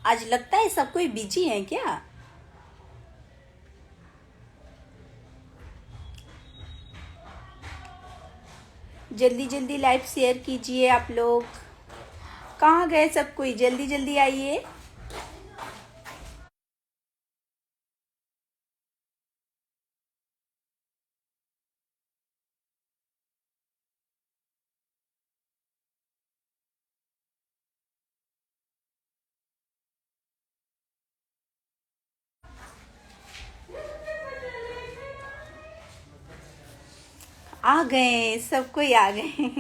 आज लगता है सब कोई बिजी है क्या? जल्दी जल्दी लाइव शेयर कीजिए आप लोग। कहाँ गए सब कोई? जल्दी जल्दी आइए। आ गए, सब कोई आ गए।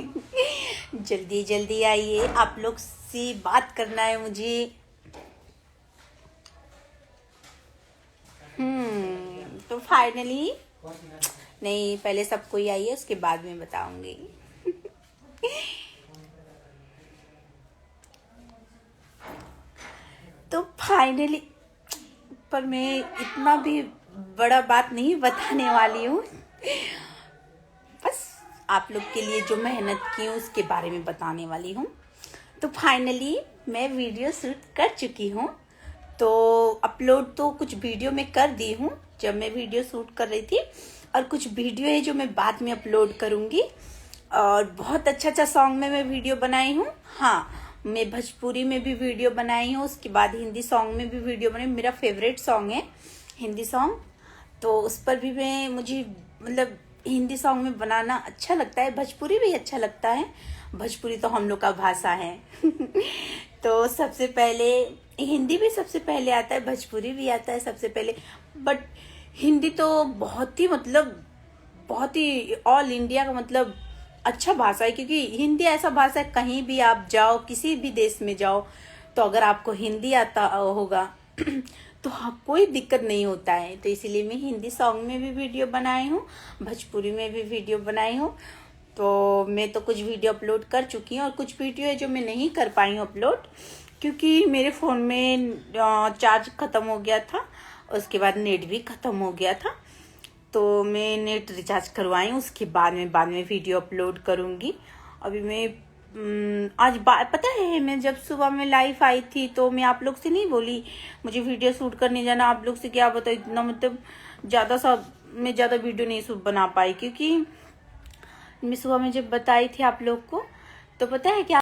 जल्दी जल्दी आइए, आप लोग से बात करना है मुझे। तो फाइनली, नहीं पहले सब कोई आइए उसके बाद में बताऊंगी। तो फाइनली, पर मैं इतना भी बड़ा बात नहीं बताने वाली हूँ। बस आप लोग के लिए जो मेहनत की हूँ उसके बारे में बताने वाली हूँ। तो फाइनली मैं वीडियो शूट कर चुकी हूँ। तो अपलोड तो कुछ वीडियो में कर दी हूँ जब मैं वीडियो शूट कर रही थी, और कुछ वीडियो है जो मैं बाद में अपलोड करूँगी। और बहुत अच्छा अच्छा सॉन्ग में मैं वीडियो बनाई हूँ। हाँ, मैं भोजपुरी में भी वीडियो बनाई हूँ, उसके बाद हिंदी सॉन्ग में भी वीडियो बनाई। मेरा फेवरेट सॉन्ग है हिंदी सॉन्ग, तो उस पर भी मैं मुझे मतलब हिंदी सॉन्ग में बनाना अच्छा लगता है। भोजपुरी भी अच्छा लगता है, भोजपुरी तो हम लोग का भाषा है। तो सबसे पहले हिंदी भी सबसे पहले आता है, भोजपुरी भी आता है सबसे पहले। बट हिंदी तो बहुत ही मतलब बहुत ही ऑल इंडिया का मतलब अच्छा भाषा है, क्योंकि हिंदी ऐसा भाषा है कहीं भी आप जाओ, किसी भी देश में जाओ, तो अगर आपको हिंदी आता होगा तो कोई दिक्कत नहीं होता है। तो इसीलिए मैं हिंदी सॉन्ग में भी वीडियो बनाई हूँ, भोजपुरी में भी वीडियो बनाई हूँ। तो मैं तो कुछ वीडियो अपलोड कर चुकी हूँ, और कुछ वीडियो है जो मैं नहीं कर पाई हूँ अपलोड, क्योंकि मेरे फ़ोन में चार्ज ख़त्म हो गया था, उसके बाद नेट भी ख़त्म हो गया था। तो मैं नेट रिचार्ज करवाई, उसके बाद में वीडियो अपलोड करूँगी। अभी मैं आज पता है, मैं जब सुबह में लाइव आई थी तो मैं आप लोग से नहीं बोली मुझे वीडियो शूट करने जाना। आप लोग से क्या बताओ, इतना मतलब मैं ज़्यादा वीडियो नहीं शूट बना पाई, क्योंकि मैं सुबह में जब बताई थी आप लोग को, तो पता है क्या